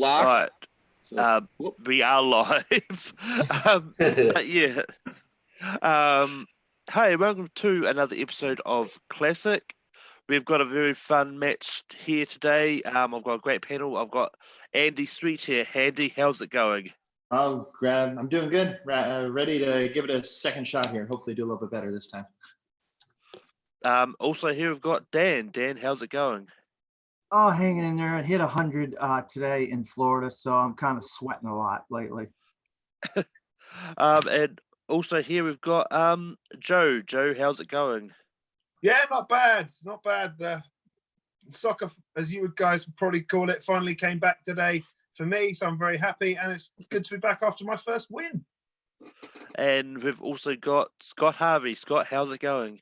Lock. All right. So, We are live. But yeah. Hey, welcome to another episode of Classic. We've got a very fun match here today. I've got a great panel. I've got Andy Street here. Andy, how's it going? I'm doing good. Ready to give it a second shot here. Hopefully do a little bit better this time. Also here we've got Dan. Dan, how's it going? Oh, hanging in there. I hit 100 today in Florida, so I'm kind of sweating a lot lately. And also here we've got Joe. Joe, how's it going? Yeah, not bad. Not bad. Soccer, as you guys would probably call it, finally came back today for me, so I'm very happy, and it's good to be back after my first win. And we've also got Scott Harvey. Scott, how's it going?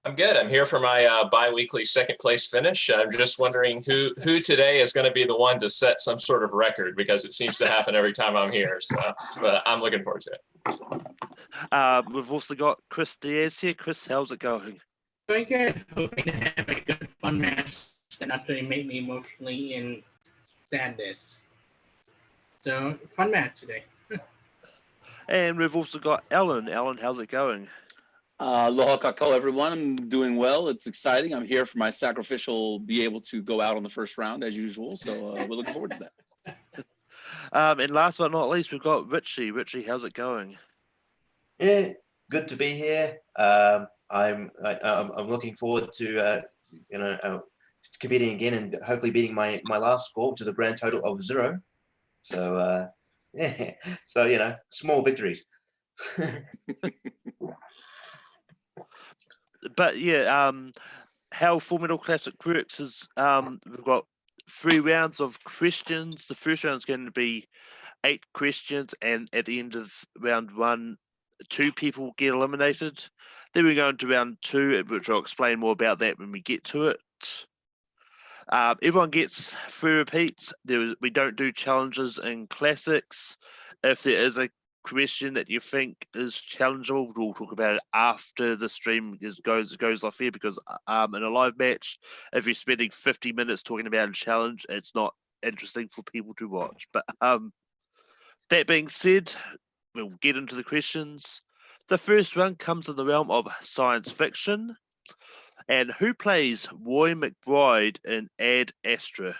I'm good. I'm here for my bi-weekly second place finish. I'm just wondering who today is going to be the one to set some sort of record, because it seems to happen every time I'm here. So but I'm looking forward to it. We've also got Chris Diaz here. Chris, how's it going? Doing good. Hoping to have a good, fun match and not to make me emotionally in sadness. So, fun match today. And we've also got Alan. Alan, how's it going? Aloha kakao, everyone. I'm doing well. It's exciting. I'm here for my sacrificial, be able to go out on the first round as usual. So we're looking forward to that. And last but not least, we've got Richie. Richie, how's it going? Yeah, good to be here. I'm looking forward to competing again and hopefully beating my last score, which is a grand total of 0. So yeah, so small victories. But yeah, how Full Metal Classic works is we've got 3 rounds of questions. The first round is going to be 8 questions, and at the end of round 1, 2 people get eliminated. Then we go into round 2, which I'll explain more about that when we get to it. Everyone gets 3 repeats. We don't do challenges in classics. If there is a question that you think is challengeable, we'll talk about it after the stream goes off here, because in a live match, if you're spending 50 minutes talking about a challenge, it's not interesting for people to watch. But that being said, we'll get into the questions. The first one comes in the realm of science fiction. And who plays Roy McBride in Ad Astra?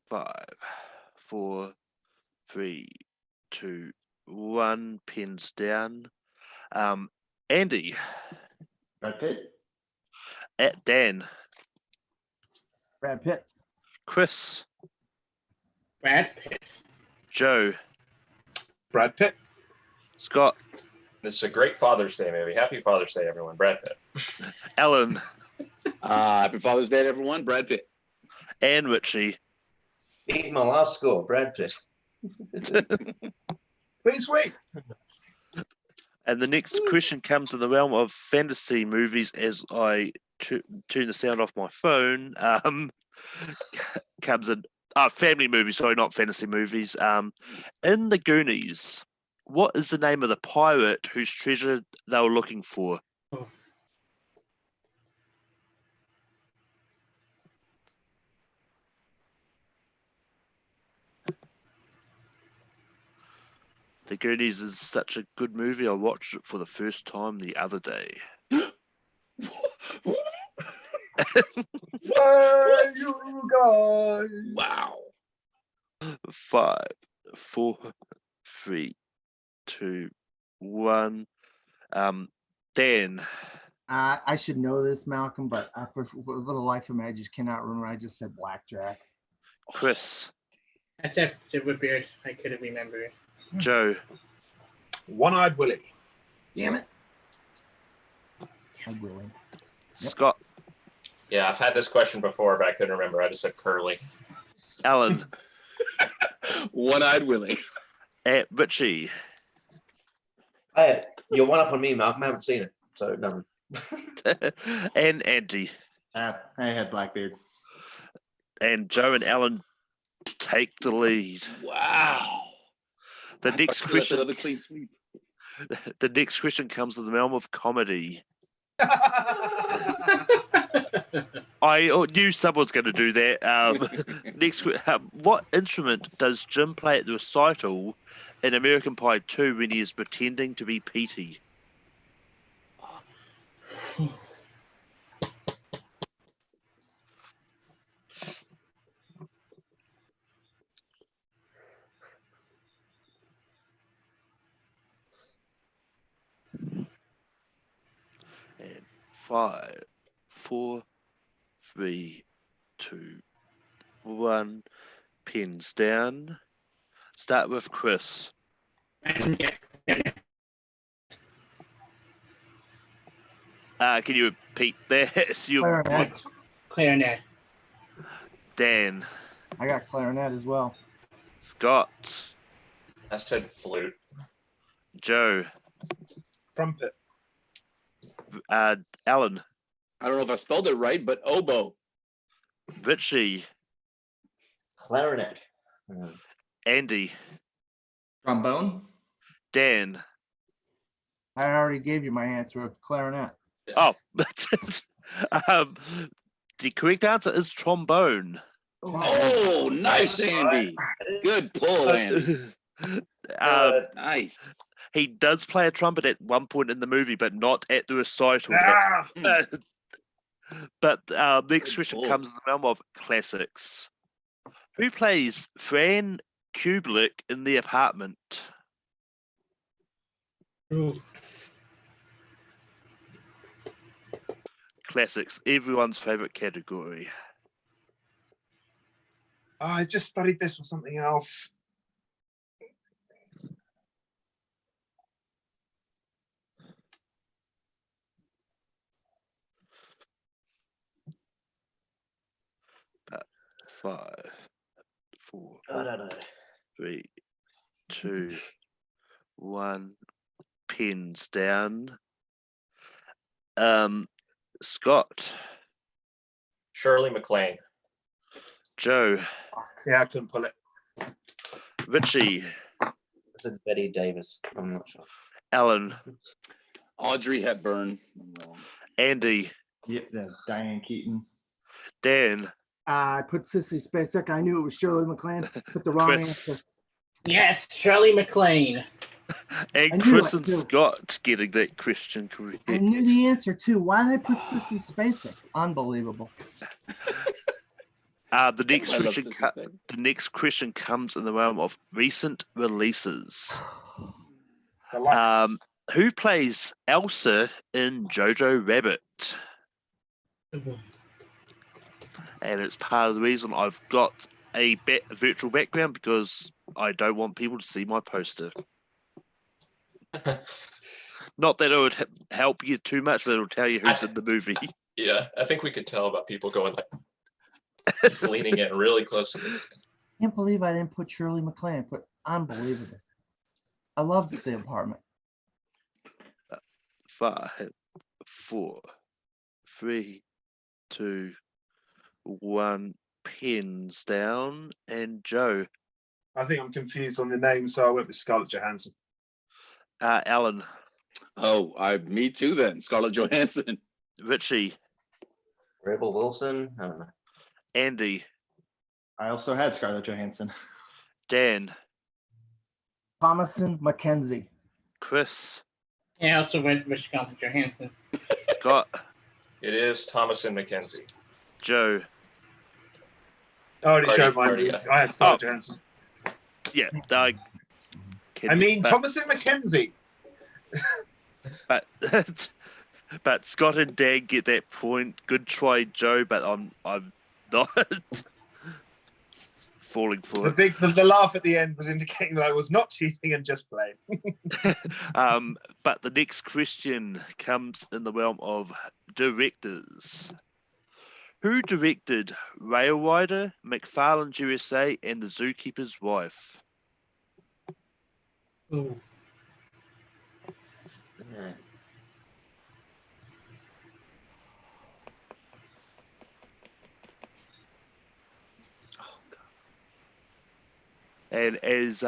Five, 4, 3, 2, 1. Pens down. Andy. Brad Pitt. At Dan. Brad Pitt. Chris. Brad Pitt. Joe. Brad Pitt. Scott. This is a great Father's Day movie. Happy Father's Day, everyone. Brad Pitt. Alan. Happy Father's Day to everyone. Brad Pitt. And Richie. Beat my last score, Brad Pitt. Please wait. And the next question comes in the realm of fantasy movies. As I turn the sound off my phone, comes in family movies. Sorry, not fantasy movies. In the Goonies, what is the name of the pirate whose treasure they were looking for? The Goonies is such a good movie. I watched it for the first time the other day. Where you guys? Wow. 5, 4, 3, 2, 1. Dan. I should know this, Malcolm, but for the life of me, I just cannot remember. I just said blackjack. Chris. That's a Silverbeard. I couldn't remember. Joe. One-Eyed Willie. Damn it. I'm willing. Yep. Scott. Yeah, I've had this question before, but I couldn't remember. I just said Curly. Alan. One-Eyed Willie. Richie. Hey, you're one up on me, Malcolm. I haven't seen it, so nothing. And Andy. I had Blackbeard. And Joe and Alan take the lead. Wow. The I next thought that's question. another clean sweep. The next question comes from the realm of comedy. I knew someone's going to do that. What instrument does Jim play at the recital in American Pie 2 when he is pretending to be Petey? And 5, 4, 3, 2, 1. Pins down. Start with Chris. Can you repeat that? Clarinet. Clarinet. Dan. I got clarinet as well. Scott. I said flute. Joe. Trumpet. Alan. I don't know if I spelled it right, but oboe. Richie. Clarinet. Andy. Trombone. Dan. I already gave you my answer of clarinet. Oh, the correct answer is trombone. Oh, nice, Andy. Good pull, Andy. Nice. He does play a trumpet at one point in the movie, but not at the recital. Ah! But next Good question pull. comes in the realm of classics. Who plays Fran Kubelik in The Apartment? Ooh. Classics, everyone's favorite category. I just studied this for something else. Five, four, I don't know. 3, 2, 1. Pins down. Scott. Shirley MacLaine. Joe. Yeah, I couldn't pull it. Richie. I said Betty Davis. I'm not sure. Alan. Audrey Hepburn. I'm wrong. Andy. Yep, that's Diane Keaton. Dan. I put Sissy Spacek. I knew it was Shirley MacLaine. Put the wrong Chris. answer. Yes, Shirley MacLaine. I And knew Chris it, and too. Scott getting that question correct. I knew the answer too. Why did I put Sissy Spacek? Unbelievable. The next I love question. Sissy Spacek. The next question comes in the realm of recent releases. The lights. Who plays Elsa in Jojo Rabbit? And it's part of the reason I've got a virtual background because I don't want people to see my poster. Not that it would help you too much, but it'll tell you who's in the movie. Yeah, I think we could tell about people going like leaning in really close to the Can't believe I didn't put Shirley MacLaine, but unbelievable. I love The Apartment. 5, 4, 3, 2, 1. Pins down. And Joe. I think I'm confused on the name, so I went with Scarlett Johansson. Alan. Oh, me too then. Scarlett Johansson. Richie. Rebel Wilson. I don't know. Andy. I also had Scarlett Johansson. Dan. Thomason Mackenzie. Chris. Yeah, I also went with Scarlett Johansson. Scott. It is Thomason McKenzie. Joe. I already Already- showed mine. already, I had Scarlett Johansson. Yeah. I mean, Thomason McKenzie. But but Scott and Dan get that point. Good try, Joe. But I'm not falling for it. The laugh at the end was indicating that I was not cheating and just playing. But the next question comes in the realm of directors. Who directed Rail Rider, McFarlane's USA, and The Zookeeper's Wife? Ooh. Yeah. And as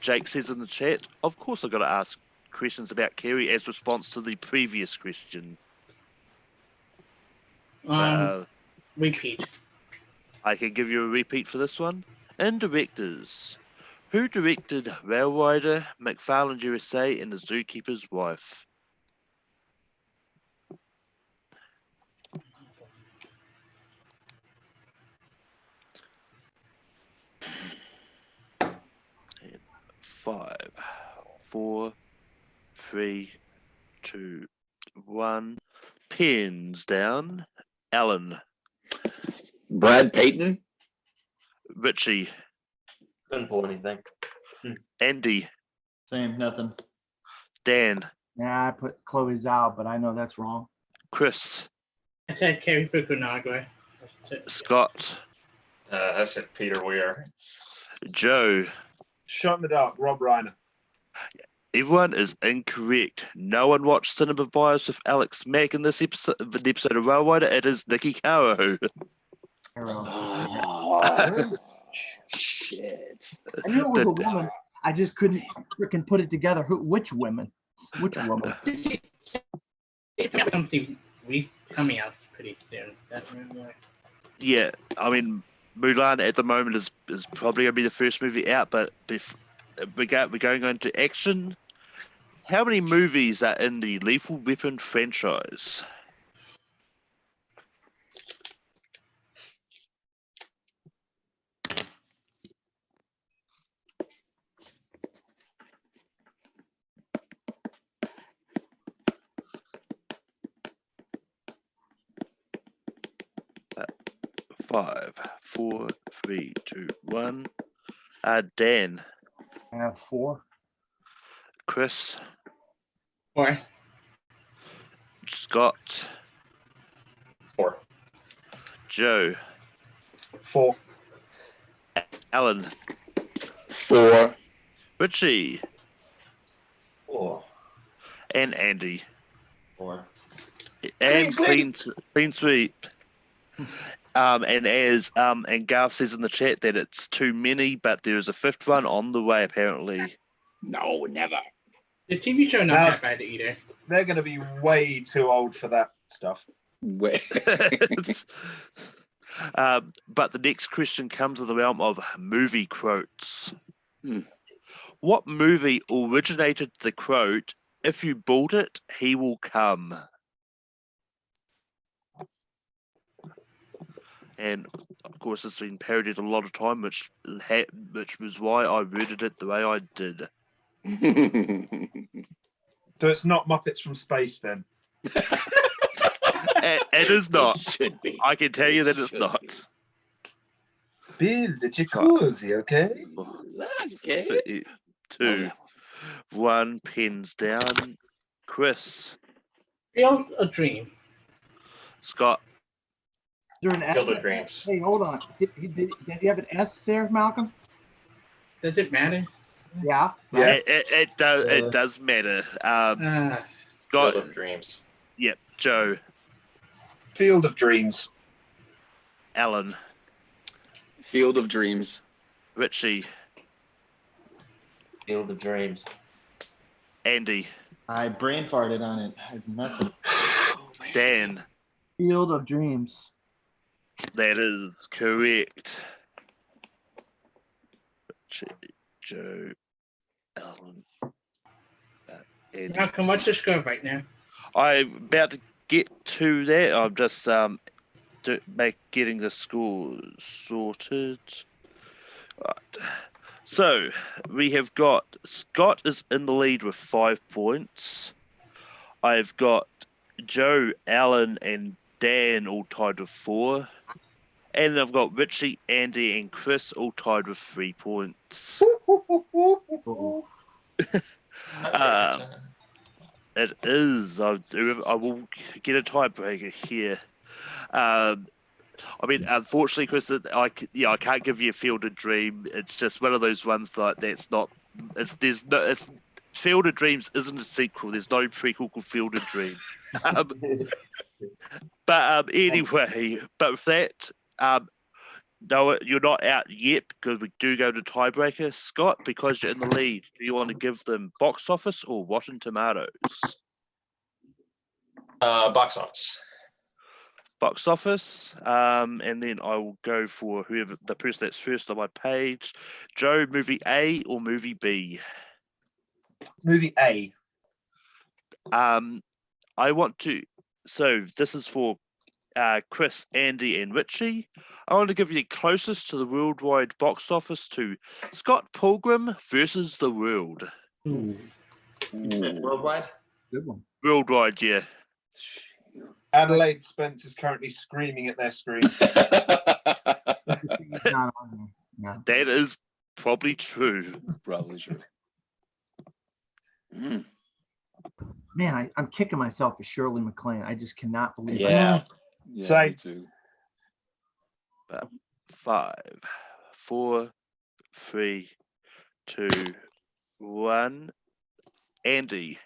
Jake says in the chat, of course I've got to ask questions about Kerry as response to the previous question. Repeat. I can give you a repeat for this one. In directors, who directed Rail Rider, McFarland USA, and The Zookeeper's Wife? And 5, 4, 3, 2, 1. Pens down. Alan. Brad Payton. Richie. Couldn't pull anything. Andy. Same, nothing. Dan. Yeah, I put Chloe Zhao, but I know that's wrong. Chris. I said Kerry Fukunaga. Scott. I said Peter Weir. Joe. Shot in the dark, Rob Reiner. Everyone is incorrect. No one watched Cinema Bias with Alex Mack in this episode, the episode of Rail Rider. It is Nikki Caro. Oh, shit. I knew it was a woman. I just couldn't freaking put it together. Which women? Which woman? Something coming out pretty soon. Yeah, I mean, Mulan at the moment is probably going to be the first movie out, but we're going into action. How many movies are in the Lethal Weapon franchise? Five, 4, 3, 2, 1. Dan. I have 4. Chris. 4. Scott. 4. Joe. 4. Alan. 4. Richie. 4. And Andy. 4. And clean sweep. And as and Garth says in the chat that it's too many, but there is a 5th one on the way apparently. No, never. The TV show not that bad either. They're going to be way too old for that stuff. Wait. But the next question comes in the realm of movie quotes. Hmm. What movie originated the quote, "If you bought it, he will come"? And of course, it's been parodied a lot of time, which was why I worded it the way I did. So it's not Muppets from Space then. It is not. It should be. I can tell you that it's Should not. Build the jacuzzi, okay? Okay. 2, 1. Pens down. Chris. Field of Dream. Scott. Is there an Field S? of Dreams. Hey, hold on. Does he have an S there, Malcolm? Does it matter? Yeah. Yes. It does. It does matter. Field Scott. of Dreams. Yep. Joe. Field of Dreams. Alan. Field of Dreams. Richie. Field of Dreams. Andy. I brain farted on it. I had nothing. Dan. Field of Dreams. That is correct. Richie, Joe, Alan, Andy. How come what's the score right now? I'm about to get to that. I'm just getting the scores sorted. Right. So we have got Scott is in the lead with 5 points. I've got Joe, Alan, and Dan all tied with 4. And I've got Richie, Andy, and Chris all tied with 3 points. It is. I will get a tiebreaker here. I mean, unfortunately, Chris, I can't give you a Field of Dream. It's just one of those ones like that's not. It's Field of Dreams isn't a sequel. There's no prequel called Field of Dream. But anyway, but with that, No, you're not out yet because we do go to tiebreaker. Scott, because you're in the lead, do you want to give them box office or Rotten Tomatoes? Box office. Box office, and then I will go for whoever the person that's first on my page. Joe, movie A or movie B? Movie A. I want to. So this is for Chris, Andy, and Richie. I want to give you the closest to the worldwide box office to Scott Pilgrim versus the World. Worldwide. Good one. Worldwide, yeah. Adelaide Spence is currently screaming at their screen. It's not on there. No. That is probably true. Probably true. Mm, Man, I'm kicking myself for Shirley MacLaine. I just cannot believe it. yeah. Yeah, Same. me too. 5, 4, 3, 2, 1. Andy,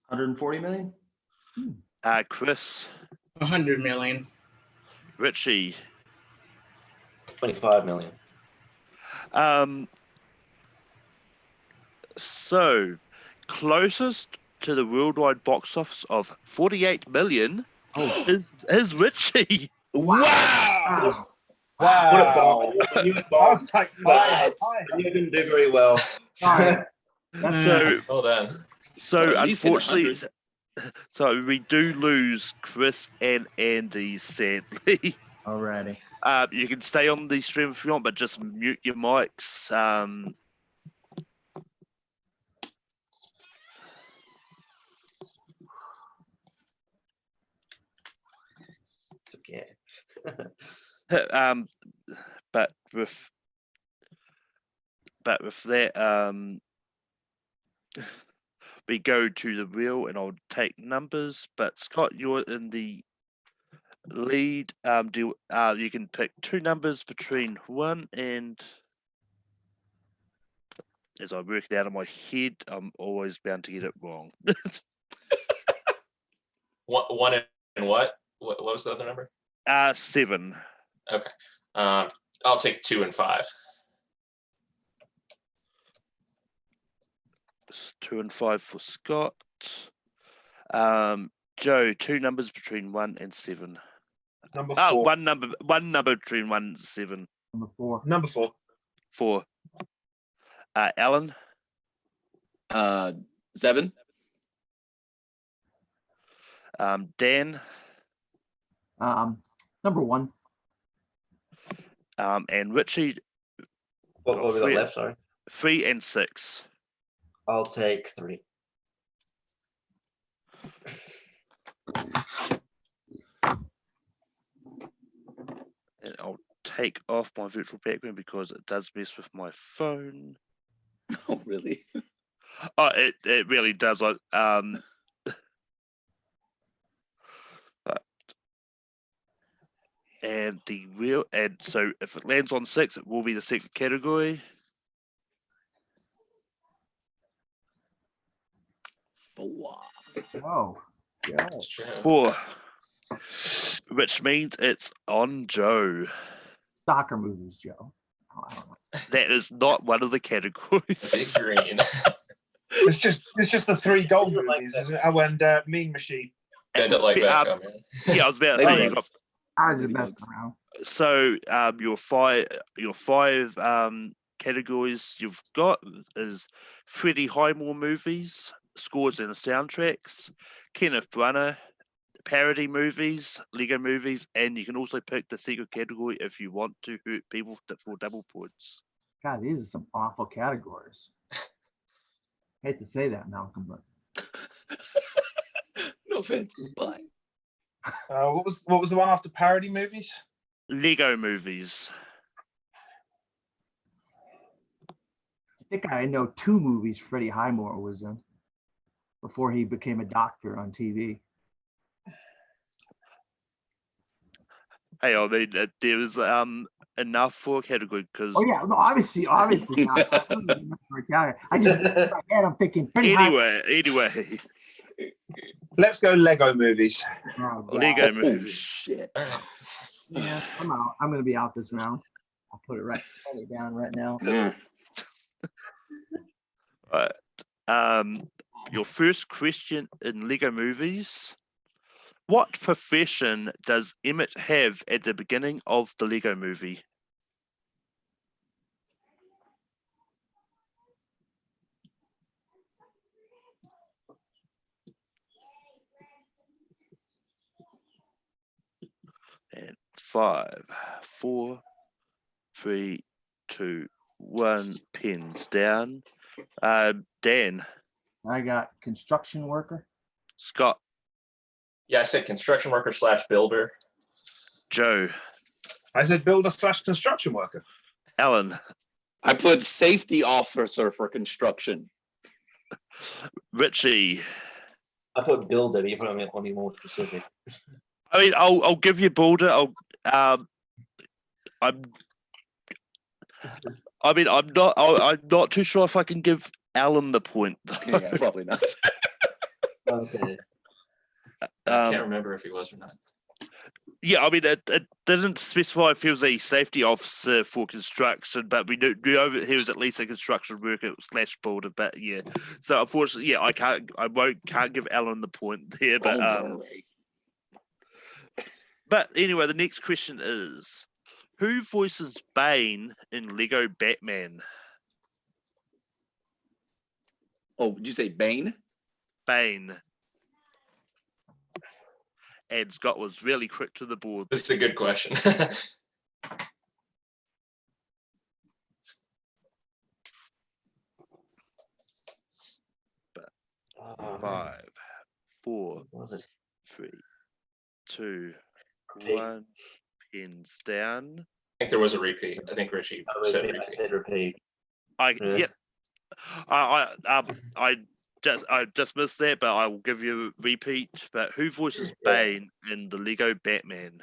140 million. Chris, 100 million. Richie. 25 million. So closest to the worldwide box office of 48 million is Richie. Wow. Wow. What a ball. You I was like, but hi. you didn't do very well. Sorry. That's So Well done. So at least hit unfortunately, so we do lose Chris and Andy sadly. Alrighty. You can stay on the stream if you want, but just mute your mics. Forget. But with that, we go to the wheel, and I'll take numbers. But Scott, you're in the lead. You can pick two numbers between 1 and. As I work it out in my head, I'm always bound to get it wrong. One and what? What was the other number? 7. Okay. I'll take 2 and 5. 2 and 5 for Scott. Joe, two numbers between 1 and 7. Number Oh, 4. one number between 1 and 7. number 4. Number 4. 4. Alan, 7. Dan, Number 1. and Richie, What we got Three. left? Sorry. 3 and 6. I'll take 3. And I'll take off my virtual background because it does mess with my phone. Oh, really? Oh, it really does. But and the wheel, and so if it lands on 6, it will be the second category. 4. Oh. Yeah. 4, which means it's on Joe. Soccer movies, Joe. Oh, I don't know. That is not one of the Big categories. green. It's just the 3 gold Like movies, that. isn't it? Oh, and Mean Machine. Bend it like Beckham. Yeah, I was about to Maybe say you not. got. I was messing around. So your five categories you've got is Freddie Highmore movies, scores and soundtracks, Kenneth Branagh, parody movies, Lego movies, and you can also pick the secret category if you want to hurt people for double points. God, these are some awful categories. Hate to say that, Malcolm, but No offense, but What was the one after parody movies? Lego movies. I think I know 2 movies Freddie Highmore was in before he became a doctor on TV. Hey, I mean, there was enough for a category because Oh yeah, no, obviously not. I just in my head, I'm thinking Freddie Highmore. anyway, Let's go Lego movies. Oh, God. Lego oh movies. shit. Yeah, I'm out. I'm gonna be out this round. I'll put it down right now. Mm. Your first question in Lego movies. What profession does Emmett have at the beginning of the Lego movie? And 5, 4, 3, 2, 1. Pins down. Dan, I got construction worker. Scott, Yeah, I said construction worker / builder. Joe, I said builder / construction worker. Alan, I put safety officer for construction. Richie. I put builder, but you probably want to be more specific. I mean, I'll give you Boulder. I'm not too sure if I can give Alan the point. Yeah, probably not. Okay. I can't remember if he was or not. Yeah, I mean, it didn't specify if he was a safety officer for construction, but we knew he was at least a construction worker / builder. But yeah, so unfortunately, yeah, I can't give Alan the point there. But anyway, the next question is, who voices Bane in Lego Batman? Oh, did you say Bane? Bane. And Scott was really quick to the board. This is a good question. 5, 4, What was it? 3, 2, Repeat. 1. Pins down. I think there was a repeat. I think Richie said I repeat. said repeat. Yeah. Yeah. I just missed that, but I will give you a repeat. But who voices Bane in the Lego Batman?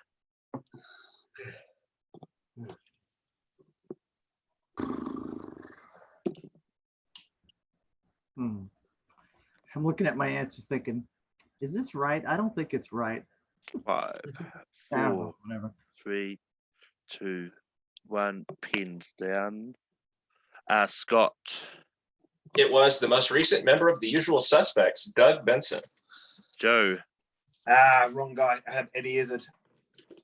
I'm looking at my answers thinking, is this right? I don't think it's right. 5, I don't 4, know, whatever. 3, 2, 1. Pins down. Scott. It was the most recent member of the Usual Suspects, Doug Benson. Joe. Wrong guy. I had Eddie Izzard.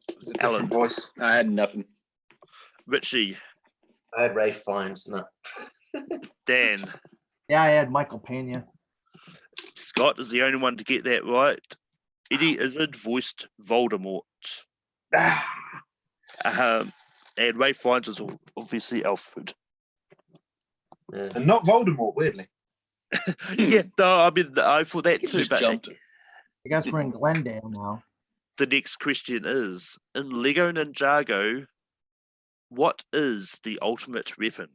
It was a different Alan. voice. I had nothing. Richie. I had Ray Fiennes. No. Dan. Yeah, I had Michael Pena. Scott is the only one to get that right. Eddie Izzard voiced Voldemort. And Ray Fiennes is obviously Alfred. Yeah. And not Voldemort, weirdly. Yeah, no, I mean, I thought that He too, just but jumped. I guess we're in Glendale now. the next question is, in Lego Ninjago, what is the ultimate weapon?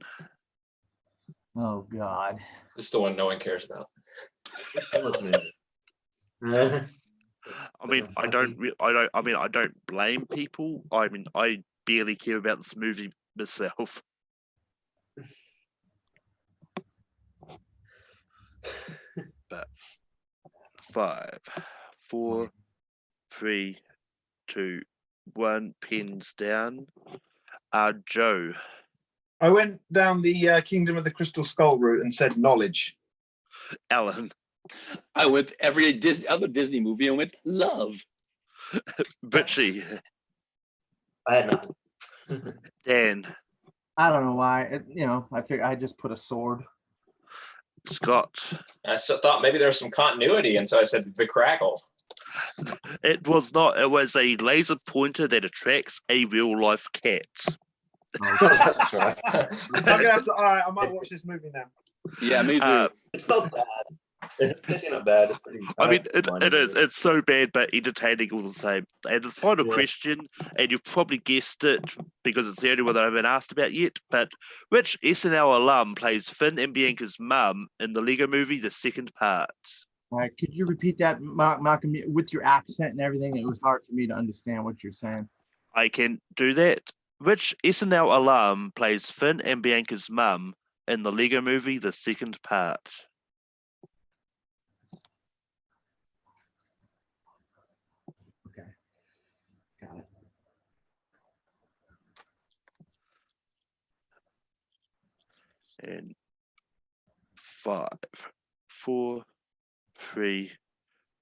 Oh God. This is the one no one cares about. I mean, I don't blame people. I mean, I barely care about this movie myself. But 5, 4, 3, 2, 1. Pens down. Joe. I went down the Kingdom of the Crystal Skull route and said knowledge. Alan. I went every other Disney movie and went love. Richie. I had nothing. Dan. I don't know why. I figured I just put a sword. Scott. I thought maybe there was some continuity, and so I said the crackle. It was not. It was a laser pointer that attracts a real life cat. That's right. I'm gonna have to. All right, I might watch this movie now. Yeah, me too. It's not bad. It's actually not bad. It's pretty. I mean, like it is. It's so bad, but entertaining all the same. And the final question, and you've probably guessed it because it's the only one that I've been asked about yet, but which SNL alum plays Finn and Bianca's mum in the Lego movie, the second part? All right, could you repeat that, Malcolm, with your accent and everything? It was hard for me to understand what you're saying. I can do that. Which SNL alum plays Finn and Bianca's mum in the Lego movie, the second part? Okay, got it. And 5, 4, 3,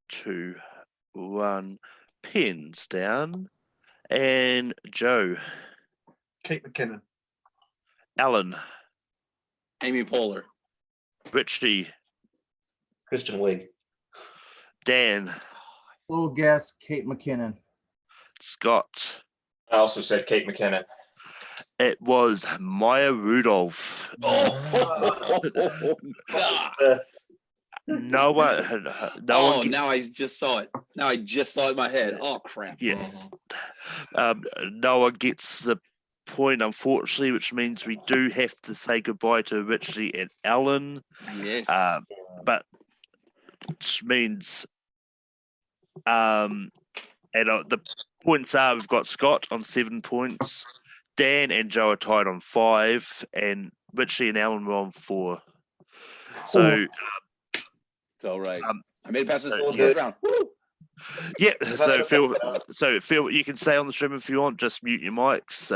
2, 1. Pens down. And Joe, Kate McKinnon. Alan, Amy Poehler. Richie, Christian Wig. Dan, Little guess, Kate McKinnon. Scott. I also said Kate McKinnon. It was Maya Rudolph. Oh, God. No one. Oh, now I just saw it. Now I just saw it in my head. Oh, crap. Yeah. Noah gets the point, unfortunately, which means we do have to say goodbye to Richie and Alan. Yes. But which means, and the points are we've got Scott on 7 points, Dan and Joe are tied on 5, and Richie and Alan were on 4. So, It's all right. I made it past this so- first round. Woo! yeah. So Phil, you can stay on the stream if you want. Just mute your mics,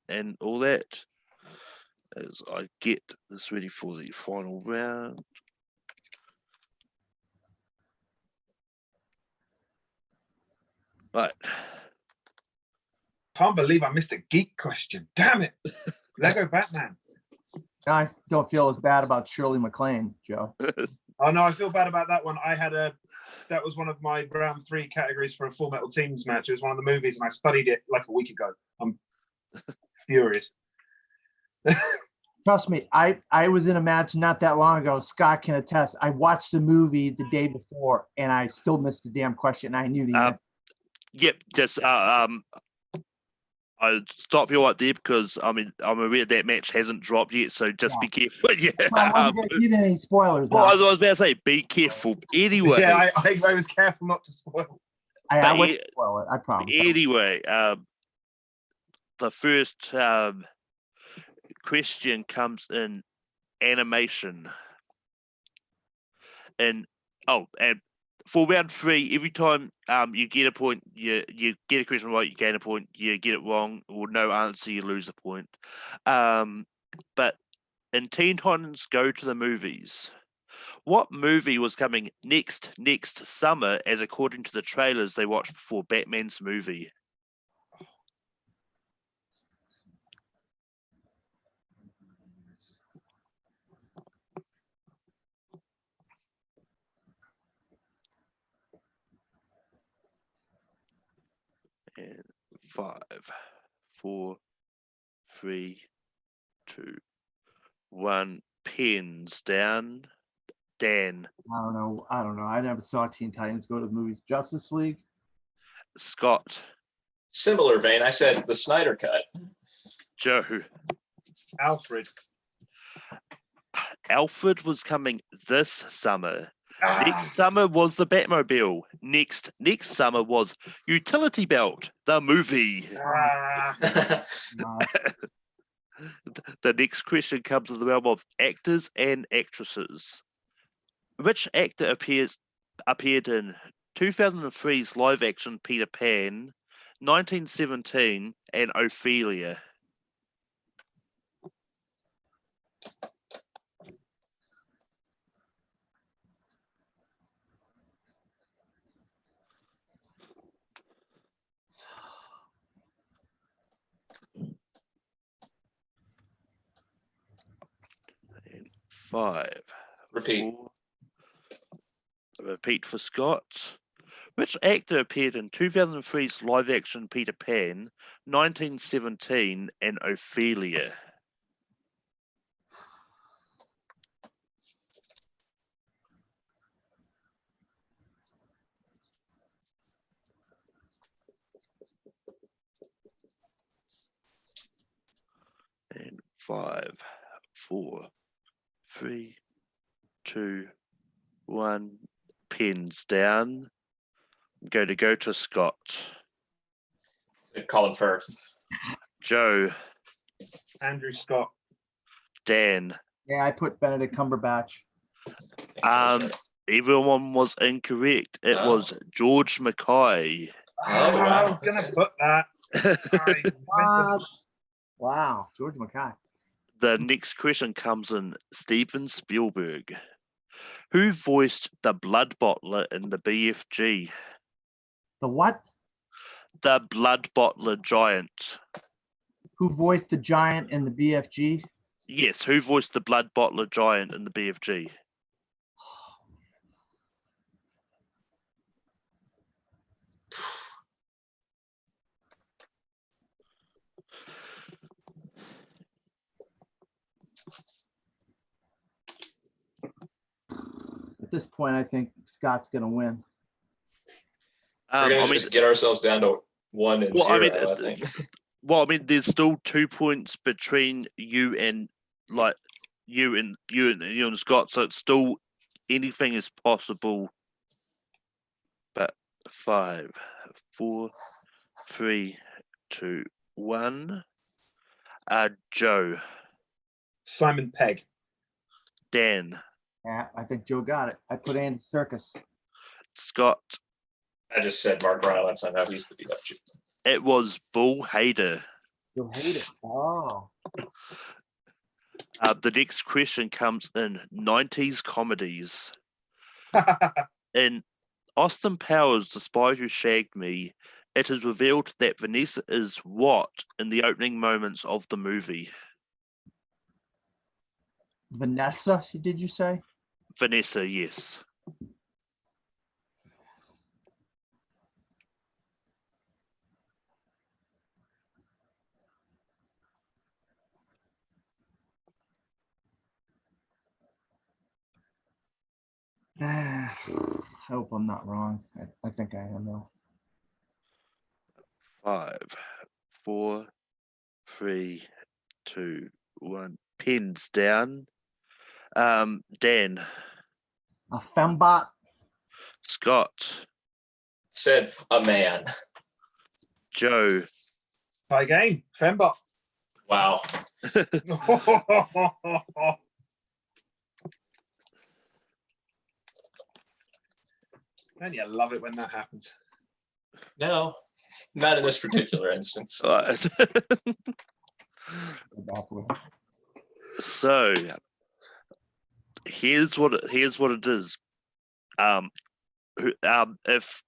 and all that. As I get this ready for the final round. Right. Can't believe I missed a geek question. Damn it. Lego Batman. I don't feel as bad about Shirley MacLaine, Joe. Oh no, I feel bad about that one. That was one of my round 3 categories for a Full Metal Teams match. It was one of the movies and I studied it like a week ago. I'm furious. Trust me, I was in a match not that long ago. Scott can attest. I watched the movie the day before and I still missed the damn question. I knew the answer. Yep. Just I'll stop you right there because I'm aware that match hasn't dropped yet, so just be careful. Yeah. I wasn't gonna give any spoilers. Well, I though. was about to say, be careful. Anyway. Yeah, I was careful not to spoil. I wouldn't spoil it. I promise. Anyway, the first question comes in animation. And for round 3, every time you get a point, you get a question right, you gain a point. You get it wrong or no answer, you lose a point. But in Teen Titans Go to the Movies, what movie was coming next summer as according to the trailers they watched before Batman's movie? And 5, 4, 3, 2, 1. Pens down. Dan, I don't know. I never saw Teen Titans Go to the Movies. Justice League. Scott, Similar vein, I said the Snyder Cut. Joe. Alfred. Alfred was coming this summer. Ah, Next summer was the Batmobile. Next summer was Utility Belt, the movie. ah. The next question comes in the realm of actors and actresses. Which actor appeared in 2003's live-action Peter Pan, 1917, and Ophelia? And 5. Repeat. 4. Repeat for Scott. Which actor appeared in 2003's live-action Peter Pan, 1917, and Ophelia? And 5, 4, 3, 2, 1. Pens down. I'm going to go to Scott. Colin Firth. Joe. Andrew Scott. Dan. Yeah, I put Benedict Cumberbatch. Everyone was incorrect. It Oh. was George Mackay. Oh, I wow. was gonna put that. I- What? Wow, George Mackay. The next question comes in Steven Spielberg. Who voiced the Blood Bottler in the BFG? The what? The Blood Bottler giant. Who voiced the giant in the BFG? Yes, who voiced the Blood Bottler giant in the BFG? At this point, I think Scott's going to win. We're gonna just get ourselves down to 1 and 0. I think. Well, I mean, there's still 2 points between you and you and Scott, so it's still anything is possible. But 5, 4, 3, 2, 1. Joe. Simon Pegg. Dan. Yeah, I think Joe got it. I put Andy Serkis. Scott. I just said Mark Rylance. I know he's the BFG. It was Bill Hader. You'll hate it. Oh. The next question comes in 90s comedies. In Austin Powers, The Spy Who Shagged Me, it is revealed that Vanessa is what in the opening moments of the movie? Vanessa, did you say? Vanessa, yes. I hope I'm not wrong. I think I am though. 5, 4, 3, 2, 1. Pens down. Dan. A fembot. Scott. Said a man. Joe. Tie game. Fembot. Wow. Man, you love it when that happens. No, not in this particular instance. Right. So here's what it is. If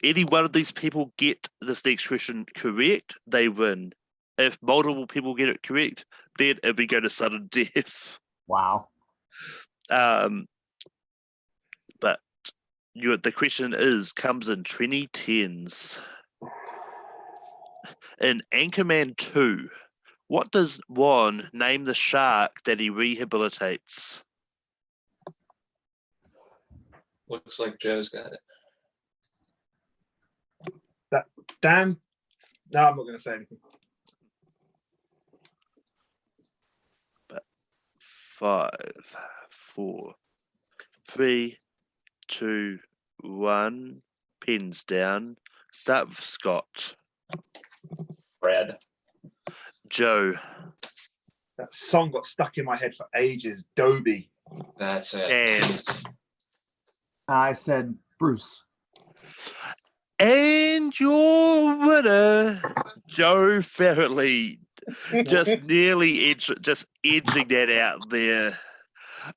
any one of these people get this next question correct, they win. If multiple people get it correct, then we go to sudden death. Wow. But the question comes in 2010s. In Anchorman 2, what does Juan name the shark that he rehabilitates? Looks like Joe's got it. Dan? No, I'm not going to say anything. But 5, 4, 3, 2, 1. Pens down. Start with Scott. Brad. Joe. That song got stuck in my head for ages. Dobie. That's it. And I said Bruce. And your winner, Joe Farrelly, just nearly edging that out there.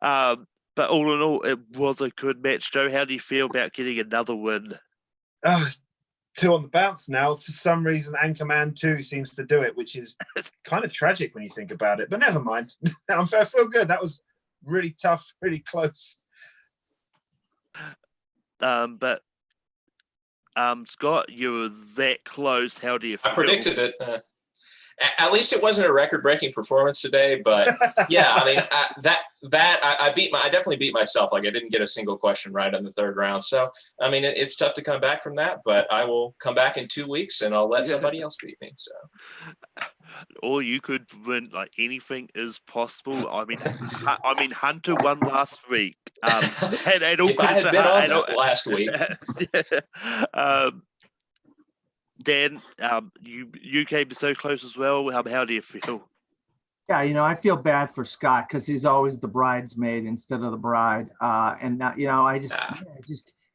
But all in all, it was a good match. Joe, how do you feel about getting another win? 2 on the bounce now. For some reason, Anchorman 2 seems to do it, which is kind of tragic when you think about it. But never mind. I feel good. That was really tough, really close. But Scott, you were that close. How do you feel? I predicted it. At least it wasn't a record-breaking performance today, but yeah, I mean I definitely beat myself. Like I didn't get a single question right in the 3rd round. So I mean it's tough to come back from that, but I will come back in 2 weeks and I'll let somebody else beat me. So. Or you could win. Like anything is possible. I mean, Hunter won last week. And all if I had been on that last week. Dan, you came so close as well. How do you feel? Yeah, I feel bad for Scott because he's always the bridesmaid instead of the bride.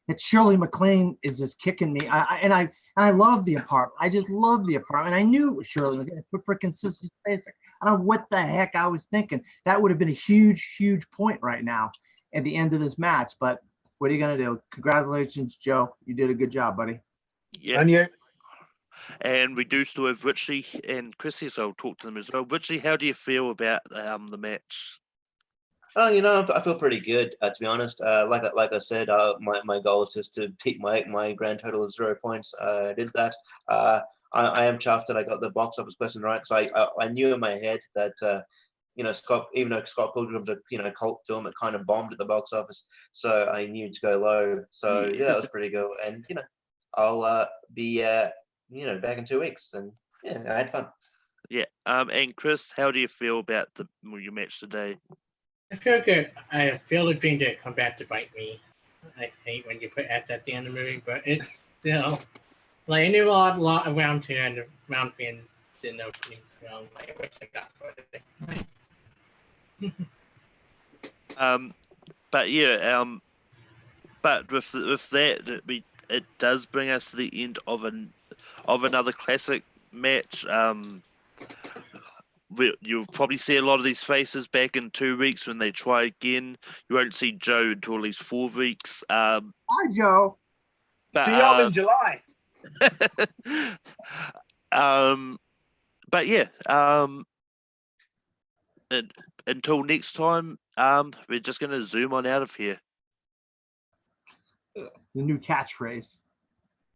It's Shirley MacLaine is just kicking me. I love The Apartment. I just love The Apartment. I knew it was Shirley MacLaine. I put freaking Sissy Spacek. I don't know what the heck I was thinking. That would have been a huge, huge point right now at the end of this match. But what are you going to do? Congratulations, Joe. You did a good job, buddy. Yeah. And you, And we do still have Richie and Chrissy, so I'll talk to them as well. Richie, how do you feel about the match? Oh, I feel pretty good, to be honest. Like I said, my goal is just to beat my grand total of 0 points. I did that. I am chuffed that I got the box office question right. So I knew in my head that Scott, even though Scott Pilgrim's a cult film, it kind of bombed at the box office. So I knew to go low. So yeah, that was pretty good. And I'll be back in 2 weeks, and yeah, I had fun. Yeah. And Chris, how do you feel about your match today? I feel good. I feel the dream to come back to bite me. I hate when you put ads at the end of the movie, but it's still like I knew a lot around here and the round fan didn't know opening film. Like I wish I got for it. But yeah, but with that, it does bring us to the end of another classic match. You'll probably see a lot of these faces back in 2 weeks when they try again. You won't see Joe until at least 4 weeks. Hi, Joe. But, see y'all in July. but yeah, until next time, we're just gonna zoom on out of here. The new catchphrase.